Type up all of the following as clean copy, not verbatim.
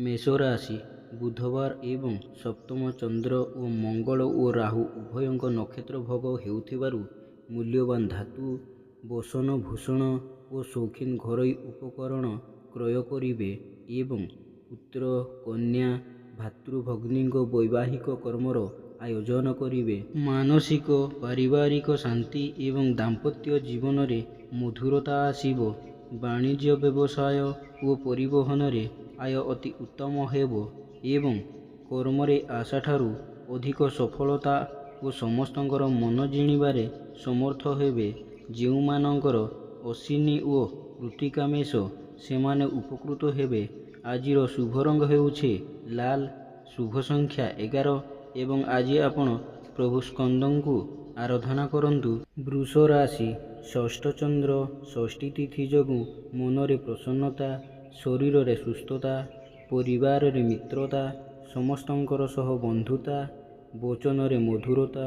ମେଷ ରାଶି ବୁଧବାର ଏବଂ ସପ୍ତମ ଚନ୍ଦ୍ର ଓ ମଙ୍ଗଳ ଓ ରାହୁ ଉଭୟଙ୍କ ନକ୍ଷତ୍ର ଭୋଗ ହେଉଥିବାରୁ ମୂଲ୍ୟବାନ ଧାତୁ, ବସନ ଭୂଷଣ ଓ ସୌଖିନ ଘରୋଇ ଉପକରଣ କ୍ରୟ କରିବେ ଏବଂ ପୁତ୍ର, କନ୍ୟା, ଭାତୃଭଗ୍ନୀଙ୍କ ବୈବାହିକ କର୍ମର ଆୟୋଜନ କରିବେ। ମାନସିକ ପାରିବାରିକ ଶାନ୍ତି ଏବଂ ଦାମ୍ପତ୍ୟ ଜୀବନରେ ମଧୁରତା ଆସିବ। ବାଣିଜ୍ୟ ବ୍ୟବସାୟ ଓ ପରିବହନରେ ଆୟ ଅତି ଉତ୍ତମ ହେବ ଏବଂ କର୍ମରେ ଆଶାଠାରୁ ଅଧିକ ସଫଳତା ଓ ସମସ୍ତଙ୍କର ମନ ଜିଣିବାରେ ସମର୍ଥ ହେବେ। ଯେଉଁମାନଙ୍କର ଅଶ୍ୱିନୀ ଓ କୃତ୍ତିକା ମେଷ, ସେମାନେ ଉପକୃତ ହେବେ। ଆଜିର ଶୁଭ ରଙ୍ଗ ହେଉଛି ଲାଲ, ଶୁଭ ସଂଖ୍ୟା 11 ଏବଂ ଆଜି ଆପଣ ପ୍ରଭୁ ସ୍କନ୍ଦଙ୍କୁ ଆରାଧନା କରନ୍ତୁ। ବୃଷ ରାଶି ଷଷ୍ଠ ଚନ୍ଦ୍ର ଷଷ୍ଠୀ ତିଥି ଯୋଗୁଁ ମନରେ ପ୍ରସନ୍ନତା, ଶରୀରରେ ସୁସ୍ଥତା, ପରିବାରରେ ମିତ୍ରତା, ସମସ୍ତଙ୍କର ସହ ବନ୍ଧୁତା, ବଚନରେ ମଧୁରତା,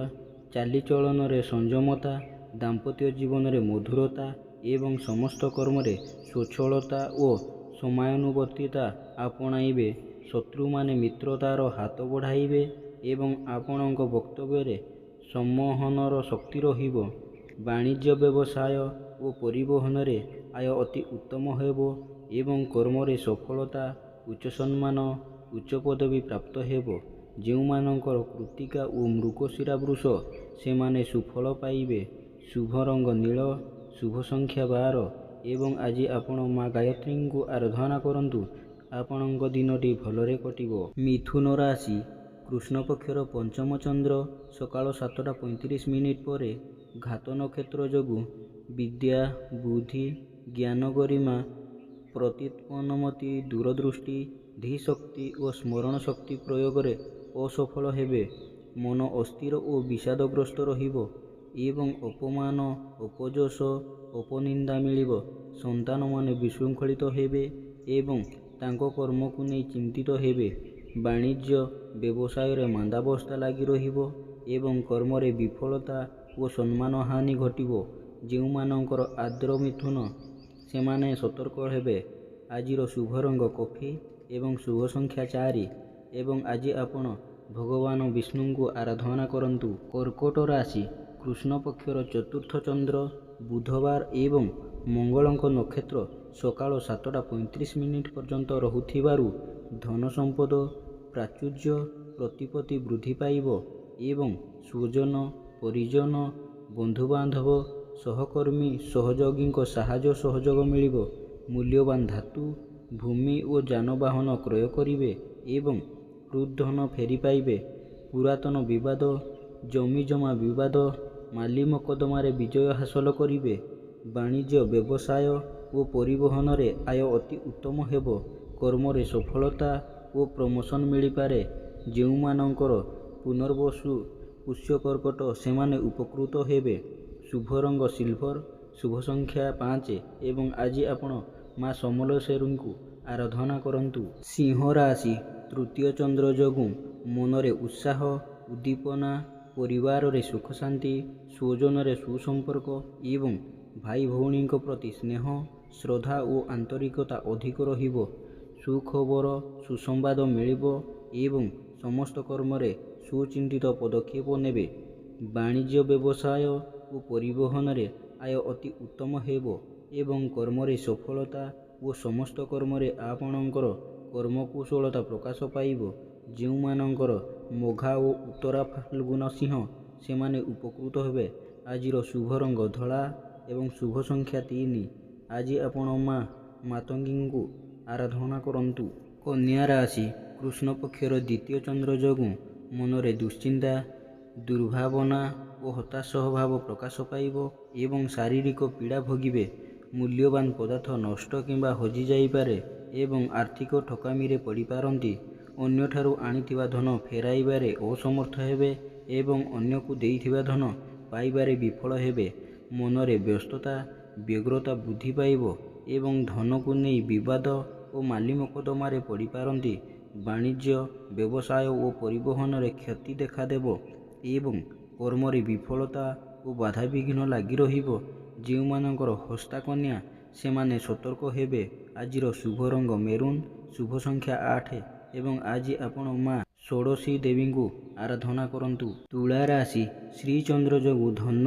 ଚାଲିଚଳନରେ ସଂଯମତା, ଦାମ୍ପତ୍ୟ ଜୀବନରେ ମଧୁରତା ଏବଂ ସମସ୍ତ କର୍ମରେ ସ୍ୱଚ୍ଛଳତା ଓ ସମୟାନୁବର୍ତ୍ତିତା ଆପଣାଇବେ। ଶତ୍ରୁମାନେ ମିତ୍ରତାର ହାତ ବଢ଼ାଇବେ ଏବଂ ଆପଣଙ୍କ ବକ୍ତବ୍ୟରେ ସମ୍ମୋହନର ଶକ୍ତି ରହିବ। ବାଣିଜ୍ୟ ବ୍ୟବସାୟ ଓ ପରିବହନରେ ଆୟ ଅତି ଉତ୍ତମ ହେବ ଏବଂ କର୍ମରେ ସଫଳତା, ଉଚ୍ଚ ସମ୍ମାନ, ଉଚ୍ଚ ପଦବୀ ପ୍ରାପ୍ତ ହେବ। ଯେଉଁମାନଙ୍କର କୃତ୍ତିକା ଓ ମୃଗଶିରା ବୃଷ, ସେମାନେ ସୁଫଳ ପାଇବେ। ଶୁଭ ରଙ୍ଗ ନୀଳ, ଶୁଭ ସଂଖ୍ୟା 12 ଏବଂ ଆଜି ଆପଣ ମା ଗାୟତ୍ରୀଙ୍କୁ ଆରାଧନା କରନ୍ତୁ। ଆପଣଙ୍କ ଦିନଟି ଭଲରେ କଟିବ। ମିଥୁନ ରାଶି କୃଷ୍ଣପକ୍ଷର ପଞ୍ଚମ ଚନ୍ଦ୍ର ସକାଳ 7:35 ପରେ ଘାତ ନକ୍ଷତ୍ର ଯୋଗୁଁ ବିଦ୍ୟା, ବୁଦ୍ଧି, ଜ୍ଞାନ, ଗରିମା, ପ୍ରତ୍ୟୁତ୍ପନ୍ନମତି, ଦୂରଦୃଷ୍ଟି, ଧୀଶକ୍ତି ଓ ସ୍ମରଣ ଶକ୍ତି ପ୍ରୟୋଗରେ ଅସଫଳ ହେବେ। ମନ ଅସ୍ଥିର ଓ ବିଷାଦଗ୍ରସ୍ତ ରହିବ ଏବଂ ଅପମାନ, ଅପଯଶ, ଅପନିନ୍ଦା ମିଳିବ। ସନ୍ତାନମାନେ ବିଶୃଙ୍ଖଳିତ ହେବେ ଏବଂ ତାଙ୍କ କର୍ମକୁ ନେଇ ଚିନ୍ତିତ ହେବେ। ବାଣିଜ୍ୟ ବ୍ୟବସାୟରେ ମାନ୍ଦାବସ୍ଥା ଲାଗି ରହିବ ଏବଂ କର୍ମରେ ବିଫଳତା ଓ ସମ୍ମାନ ହାନି ଘଟିବ। ଯେଉଁମାନଙ୍କର ଆର୍ଦ୍ର ମିଥୁନ, ସେମାନେ ସତର୍କ ହେବେ। ଆଜିର ଶୁଭ ରଙ୍ଗ କଫି ଏବଂ ଶୁଭ ସଂଖ୍ୟା 4 ଏବଂ ଆଜି ଆପଣ ଭଗବାନ ବିଷ୍ଣୁଙ୍କୁ ଆରାଧନା କରନ୍ତୁ। କର୍କଟ ରାଶି କୃଷ୍ଣପକ୍ଷର ଚତୁର୍ଥ ଚନ୍ଦ୍ର ବୁଧବାର ଏବଂ ମଙ୍ଗଳଙ୍କ ନକ୍ଷତ୍ର ସକାଳ 7:35 ପର୍ଯ୍ୟନ୍ତ ରହୁଥିବାରୁ ଧନ ସମ୍ପଦ, ପ୍ରାଚୁର୍ଯ୍ୟ, ପ୍ରତିପତ୍ତି ବୃଦ୍ଧି ପାଇବ ଏବଂ ସ୍ୱଜନ, ପରିଜନ, ବନ୍ଧୁବାନ୍ଧବ, ସହକର୍ମୀ, ସହଯୋଗୀଙ୍କ ସାହାଯ୍ୟ ସହଯୋଗ ମିଳିବ। ମୂଲ୍ୟବାନ ଧାତୁ, ଭୂମି ଓ ଯାନବାହନ କ୍ରୟ କରିବେ ଏବଂ ହୃଦ୍ ଧନ ଫେରି ପାଇବେ। ପୁରାତନ ବିବାଦ, ଜମିଜମା ବିବାଦ, ମାଲି ମକଦ୍ଦମାରେ ବିଜୟ ହାସଲ କରିବେ। ବାଣିଜ୍ୟ ବ୍ୟବସାୟ ଓ ପରିବହନରେ ଆୟ ଅତି ଉତ୍ତମ ହେବ। କର୍ମରେ ସଫଳତା ଓ ପ୍ରମୋଶନ ମିଳିପାରେ। ଯେଉଁମାନଙ୍କର ପୁନର୍ବସୁ, ପୁଷ୍ୟ, କର୍କଟ, ସେମାନେ ଉପକୃତ ହେବେ। ଶୁଭ ରଙ୍ଗ ସିଲଭର, ଶୁଭ ସଂଖ୍ୟା 5 ଏବଂ ଆଜି ଆପଣ ମା ସମଲେଶ୍ୱରୀଙ୍କୁ ଆରାଧନା କରନ୍ତୁ। ସିଂହ ରାଶି ତୃତୀୟ ଚନ୍ଦ୍ର ଯୋଗୁଁ ମନରେ ଉତ୍ସାହ, ଉଦ୍ଦୀପନା, ପରିବାରରେ ସୁଖ ଶାନ୍ତି, ସ୍ୱଜନରେ ସୁସମ୍ପର୍କ ଏବଂ ଭାଇ ଭଉଣୀଙ୍କ ପ୍ରତି ସ୍ନେହ, ଶ୍ରଦ୍ଧା ଓ ଆନ୍ତରିକତା ଅଧିକ ରହିବ। ସୁଖବର, ସୁସମ୍ବାଦ ମିଳିବ ଏବଂ ସମସ୍ତ କର୍ମରେ ସୁଚିନ୍ତିତ ପଦକ୍ଷେପ ନେବେ। ବାଣିଜ୍ୟ ବ୍ୟବସାୟ ଓ ପରିବହନରେ ଆୟ ଅତି ଉତ୍ତମ ହେବ ଏବଂ କର୍ମରେ ସଫଳତା ଓ ସମସ୍ତ କର୍ମରେ ଆପଣଙ୍କର କର୍ମକୁଶଳତା ପ୍ରକାଶ ପାଇବ। ଯେଉଁମାନଙ୍କର ମଘା ଓ ଉତ୍ତରା ଫାଲ୍ଗୁନ ସିଂହ, ସେମାନେ ଉପକୃତ ହେବେ। ଆଜିର ଶୁଭ ରଙ୍ଗ ଧଳା ଏବଂ ଶୁଭ ସଂଖ୍ୟା 3 ଆଜି ଆପଣ ମା ମାତଙ୍ଗୀଙ୍କୁ ଆରାଧନା କରନ୍ତୁ। କନ୍ୟା ରାଶି କୃଷ୍ଣପକ୍ଷର ଦ୍ୱିତୀୟ ଚନ୍ଦ୍ର ଯୋଗୁଁ ମନରେ ଦୁଶ୍ଚିନ୍ତା, ଦୁର୍ଭାବନା ଓ ହତାଶ ଭାବ ପ୍ରକାଶ ପାଇବ ଏବଂ ଶାରୀରିକ ପୀଡ଼ା ଭୋଗିବେ। ମୂଲ୍ୟବାନ ପଦାର୍ଥ ନଷ୍ଟ କିମ୍ବା ହଜିଯାଇପାରେ ଏବଂ ଆର୍ଥିକ ଠକାମିରେ ପଡ଼ିପାରନ୍ତି। ଅନ୍ୟଠାରୁ ଆଣିଥିବା ଧନ ଫେରାଇବାରେ ଅସମର୍ଥ ହେବେ ଏବଂ ଅନ୍ୟକୁ ଦେଇଥିବା ଧନ ପାଇବାରେ ବିଫଳ ହେବେ। ମନରେ ବ୍ୟସ୍ତତା, ବ୍ୟଗ୍ରତା ବୃଦ୍ଧି ପାଇବ ଏବଂ ଧନକୁ ନେଇ ବିବାଦ ଓ ମାଲି ମକଦ୍ଦମାରେ ପଡ଼ିପାରନ୍ତି। ବାଣିଜ୍ୟ, ବ୍ୟବସାୟ ଓ ପରିବହନରେ କ୍ଷତି ଦେଖାଦେବ ଏବଂ କର୍ମରେ ବିଫଳତା ଓ ବାଧାବିଘ୍ନ ଲାଗି ରହିବ। ଯେଉଁମାନଙ୍କର ହସ୍ତା କନ୍ୟା, ସେମାନେ ସତର୍କ ହେବେ। ଆଜିର ଶୁଭ ରଙ୍ଗ ମେରୁନ୍, ଶୁଭ ସଂଖ୍ୟା 8 ଏବଂ ଆଜି ଆପଣ ମା ଷୋଡ଼ଶୀ ଦେବୀଙ୍କୁ ଆରାଧନା କରନ୍ତୁ। ତୁଳା ରାଶି ଶ୍ରୀଚନ୍ଦ୍ର ଯୋଗୁଁ ଧନ,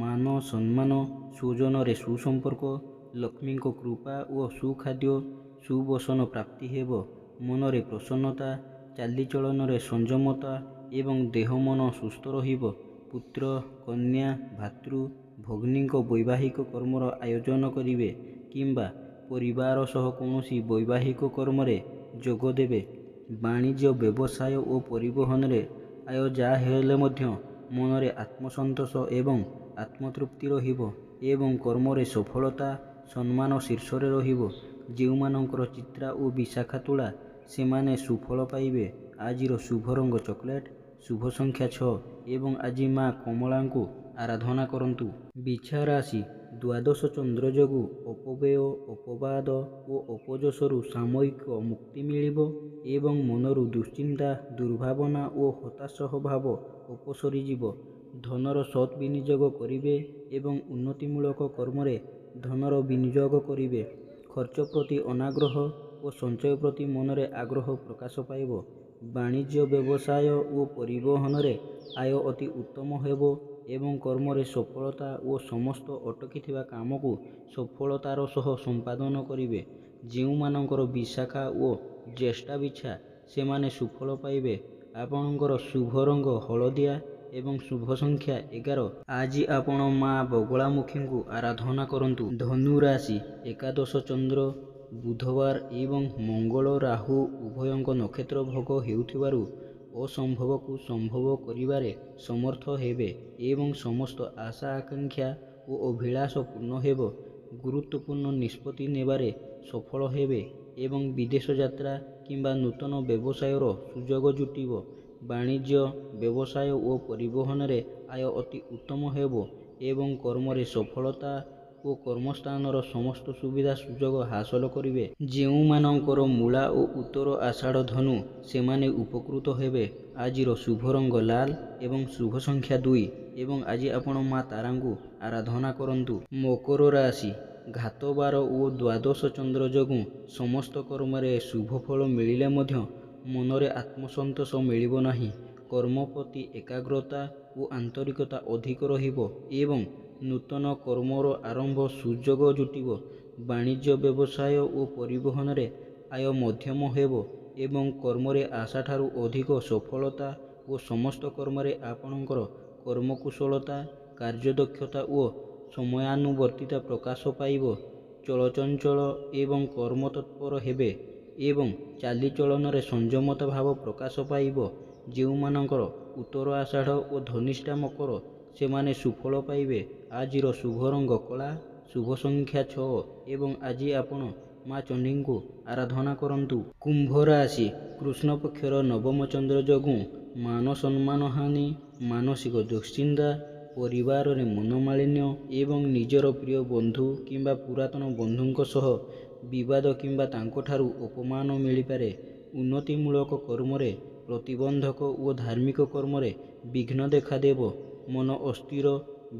ମାନ, ସମ୍ମାନ, ସ୍ୱଜନରେ ସୁସମ୍ପର୍କ, ଲକ୍ଷ୍ମୀଙ୍କ କୃପା ଓ ସୁଖାଦ୍ୟ ସୁବସନ ପ୍ରାପ୍ତି ହେବ। ମନରେ ପ୍ରସନ୍ନତା, ଚାଲିଚଳନରେ ସଂଯମତା ଏବଂ ଦେହ ମନ ସୁସ୍ଥ ରହିବ। ପୁତ୍ର, କନ୍ୟା, ଭାତୃ, ଭଗ୍ନୀଙ୍କ ବୈବାହିକ କର୍ମର ଆୟୋଜନ କରିବେ କିମ୍ବା ପରିବାର ସହ କୌଣସି ବୈବାହିକ କର୍ମରେ ଯୋଗ ଦେବେ। ବାଣିଜ୍ୟ, ବ୍ୟବସାୟ ଓ ପରିବହନରେ ଆୟ ଯାହା ହେଲେ ମଧ୍ୟ ମନରେ ଆତ୍ମସନ୍ତୋଷ ଏବଂ ଆତ୍ମତୃପ୍ତି ରହିବ ଏବଂ କର୍ମରେ ସଫଳତା, ସମ୍ମାନ ଶୀର୍ଷରେ ରହିବ। ଯେଉଁମାନଙ୍କର ଚିତ୍ରା ଓ ବିଶାଖା ତୁଳା ସେମାନେ ସୁଫଳ ପାଇବେ। ଆଜିର ଶୁଭ ରଙ୍ଗ ଚକୋଲେଟ୍, ଶୁଭ ସଂଖ୍ୟା 6 ଏବଂ ଆଜି ମା କମଳାଙ୍କୁ ଆରାଧନା କରନ୍ତୁ। ବିଛା ରାଶି ଦ୍ୱାଦଶ ଚନ୍ଦ୍ର ଯୋଗୁଁ ଅପବ୍ୟୟ, ଅପବାଦ ଓ ଅପଯଶରୁ ସାମୟିକ ମୁକ୍ତି ମିଳିବ ଏବଂ ମନରୁ ଦୁଶ୍ଚିନ୍ତା, ଦୁର୍ଭାବନା ଓ ହତାଶ ଭାବ ଅପସରିଯିବ। ଧନର ସତ୍ ବିନିଯୋଗ କରିବେ ଏବଂ ଉନ୍ନତିମୂଳକ କର୍ମରେ ଧନର ବିନିଯୋଗ କରିବେ। ଖର୍ଚ୍ଚ ପ୍ରତି ଅନାଗ୍ରହ ଓ ସଞ୍ଚୟ ପ୍ରତି ମନରେ ଆଗ୍ରହ ପ୍ରକାଶ ପାଇବ। ବାଣିଜ୍ୟ, ବ୍ୟବସାୟ ଓ ପରିବହନରେ ଆୟ ଅତି ଉତ୍ତମ ହେବ ଏବଂ କର୍ମରେ ସଫଳତା ଓ ସମସ୍ତ ଅଟକିଥିବା କାମକୁ ସଫଳତାର ସହ ସମ୍ପାଦନ କରିବେ। ଯେଉଁମାନଙ୍କର ବିଶାଖା ଓ ଜ୍ୟେଷ୍ଠା ବିଛା ସେମାନେ ସୁଫଳ ପାଇବେ। ଆପଣଙ୍କର ଶୁଭ ରଙ୍ଗ ହଳଦିଆ ଏବଂ ଶୁଭ ସଂଖ୍ୟା 11। ଆଜି ଆପଣ ମା ବଗଳାମୁଖୀଙ୍କୁ ଆରାଧନା କରନ୍ତୁ। ଧନୁ ରାଶି ଏକାଦଶ ଚନ୍ଦ୍ର ବୁଧବାର ଏବଂ ମଙ୍ଗଳ ରାହୁ ଉଭୟଙ୍କ ନକ୍ଷତ୍ର ଭୋଗ ହେଉଥିବାରୁ ଅସମ୍ଭବକୁ ସମ୍ଭବ କରିବାରେ ସମର୍ଥ ହେବେ ଏବଂ ସମସ୍ତ ଆଶା ଆକାଂକ୍ଷା ଓ ଅଭିଳାଷ ପୂର୍ଣ୍ଣ ହେବ। ଗୁରୁତ୍ୱପୂର୍ଣ୍ଣ ନିଷ୍ପତ୍ତି ନେବାରେ ସଫଳ ହେବେ ଏବଂ ବିଦେଶ ଯାତ୍ରା କିମ୍ବା ନୂତନ ବ୍ୟବସାୟର ସୁଯୋଗ ଜୁଟିବ। ବାଣିଜ୍ୟ, ବ୍ୟବସାୟ ଓ ପରିବହନରେ ଆୟ ଅତି ଉତ୍ତମ ହେବ ଏବଂ କର୍ମରେ ସଫଳତା ଓ କର୍ମସ୍ଥାନର ସମସ୍ତ ସୁବିଧା ସୁଯୋଗ ହାସଲ କରିବେ। ଯେଉଁମାନଙ୍କର ମୂଳା ଓ ଉତ୍ତର ଆଷାଢ଼ ଧନୁ ସେମାନେ ଉପକୃତ ହେବେ। ଆଜିର ଶୁଭ ରଙ୍ଗ ଲାଲ ଏବଂ ଶୁଭ ସଂଖ୍ୟା 2 ଏବଂ ଆଜି ଆପଣ ମା ତାରାଙ୍କୁ ଆରାଧନା କରନ୍ତୁ। ମକର ରାଶି ଘାତବାର ଓ ଦ୍ୱାଦଶ ଚନ୍ଦ୍ର ଯୋଗୁଁ ସମସ୍ତ କର୍ମରେ ଶୁଭ ଫଳ ମିଳିଲେ ମଧ୍ୟ ମନରେ ଆତ୍ମସନ୍ତୋଷ ମିଳିବ ନାହିଁ। କର୍ମ ପ୍ରତି ଏକାଗ୍ରତା ଓ ଆନ୍ତରିକତା ଅଧିକ ରହିବ ଏବଂ ନୂତନ କର୍ମର ଆରମ୍ଭ ସୁଯୋଗ ଜୁଟିବ। ବାଣିଜ୍ୟ, ବ୍ୟବସାୟ ଓ ପରିବହନରେ ଆୟ ମଧ୍ୟମ ହେବ ଏବଂ କର୍ମରେ ଆଶାଠାରୁ ଅଧିକ ସଫଳତା ଓ ସମସ୍ତ କର୍ମରେ ଆପଣଙ୍କର କର୍ମକୁଶଳତା, କାର୍ଯ୍ୟଦକ୍ଷତା ଓ ସମୟାନୁବର୍ତ୍ତିତା ପ୍ରକାଶ ପାଇବ। ଚଳଚଞ୍ଚଳ ଏବଂ କର୍ମତତ୍ପର ହେବେ ଏବଂ ଚାଲିଚଳନରେ ସଂଯମତା ଭାବ ପ୍ରକାଶ ପାଇବ। ଯେଉଁମାନଙ୍କର ଉତ୍ତର ଆଷାଢ଼ ଓ ଧନିଷ୍ଠା ମକର ସେମାନେ ସୁଫଳ ପାଇବେ। ଆଜିର ଶୁଭ ରଙ୍ଗ କଳା, ଶୁଭ ସଂଖ୍ୟା 6 ଏବଂ ଆଜି ଆପଣ ମା ଚଣ୍ଡୀଙ୍କୁ ଆରାଧନା କରନ୍ତୁ। କୁମ୍ଭ ରାଶି କୃଷ୍ଣପକ୍ଷର ନବମ ଚନ୍ଦ୍ର ଯୋଗୁଁ ମାନ ସମ୍ମାନ ହାନି, ମାନସିକ ଦୁଶ୍ଚିନ୍ତା, ପରିବାରରେ ମନୋମାଳିନ୍ୟ ଏବଂ ନିଜର ପ୍ରିୟ ବନ୍ଧୁ କିମ୍ବା ପୁରାତନ ବନ୍ଧୁଙ୍କ ସହ ବିବାଦ କିମ୍ବା ତାଙ୍କଠାରୁ ଅପମାନ ମିଳିପାରେ। ଉନ୍ନତିମୂଳକ କର୍ମରେ ପ୍ରତିବନ୍ଧକ ଓ ଧାର୍ମିକ କର୍ମରେ ବିଘ୍ନ ଦେଖାଦେବ। ମନ ଅସ୍ଥିର,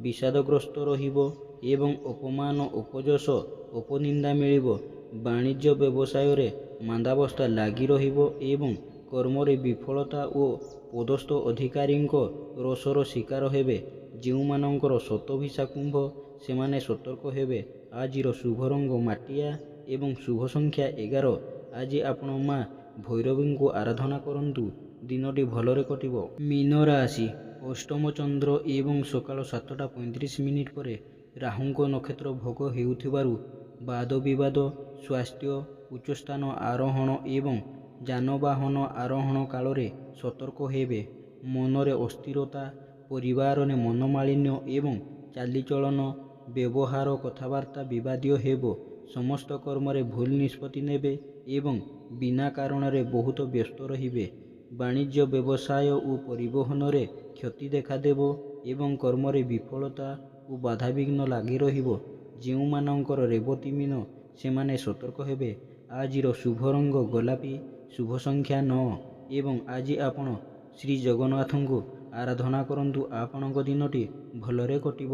ବିଷାଦଗ୍ରସ୍ତ ରହିବ ଏବଂ ଅପମାନ, ଅପଯଶ, ଅପନିନ୍ଦା ମିଳିବ। ବାଣିଜ୍ୟ, ବ୍ୟବସାୟରେ ମାନ୍ଦାବସ୍ଥା ଲାଗି ରହିବ ଏବଂ କର୍ମରେ ବିଫଳତା ଓ ପଦସ୍ଥ ଅଧିକାରୀଙ୍କ ରୋଷର ଶିକାର ହେବେ। ଯେଉଁମାନଙ୍କର ଶତଭିଷା କୁମ୍ଭ ସେମାନେ ସତର୍କ ହେବେ। ଆଜିର ଶୁଭ ରଙ୍ଗ ମାଟିଆ ଏବଂ ଶୁଭ ସଂଖ୍ୟା 11। ଆଜି ଆପଣ ମା ଭୈରବୀଙ୍କୁ ଆରାଧନା କରନ୍ତୁ। ଦିନଟି ଭଲରେ କଟିବ। ମୀନ ରାଶି ଅଷ୍ଟମ ଚନ୍ଦ୍ର ଏବଂ ସକାଳ 7:35 ପରେ ରାହୁଙ୍କ ନକ୍ଷତ୍ର ଭୋଗ ହେଉଥିବାରୁ ବାଦବିବାଦ, ସ୍ୱାସ୍ଥ୍ୟ, ଉଚ୍ଚସ୍ଥାନ ଆରୋହଣ ଏବଂ ଯାନବାହନ ଆରୋହଣ କାଳରେ ସତର୍କ ହେବେ। ମନରେ ଅସ୍ଥିରତା, ପରିବାରରେ ମନୋମାଳିନ୍ୟ ଏବଂ ଚାଲିଚଳନ, ବ୍ୟବହାର, କଥାବାର୍ତ୍ତା ବିବାଦୀୟ ହେବ। ସମସ୍ତ କର୍ମରେ ଭୁଲ ନିଷ୍ପତ୍ତି ନେବେ ଏବଂ ବିନା କାରଣରେ ବହୁତ ବ୍ୟସ୍ତ ରହିବେ। ବାଣିଜ୍ୟ, ବ୍ୟବସାୟ ଓ ପରିବହନରେ କ୍ଷତି ଦେଖାଦେବ ଏବଂ କର୍ମରେ ବିଫଳତା ଓ ବାଧାବିଘ୍ନ ଲାଗି ରହିବ। ଯେଉଁମାନଙ୍କର ରେବତୀ ମୀନ ସେମାନେ ସତର୍କ ହେବେ। ଆଜିର ଶୁଭ ରଙ୍ଗ ଗୋଲାପୀ, ଶୁଭ ସଂଖ୍ୟା 9 ଏବଂ ଆଜି ଆପଣ ଶ୍ରୀ ଜଗନ୍ନାଥଙ୍କୁ ଆରାଧନା କରନ୍ତୁ। ଆପଣଙ୍କ ଦିନଟି ଭଲରେ କଟିବ।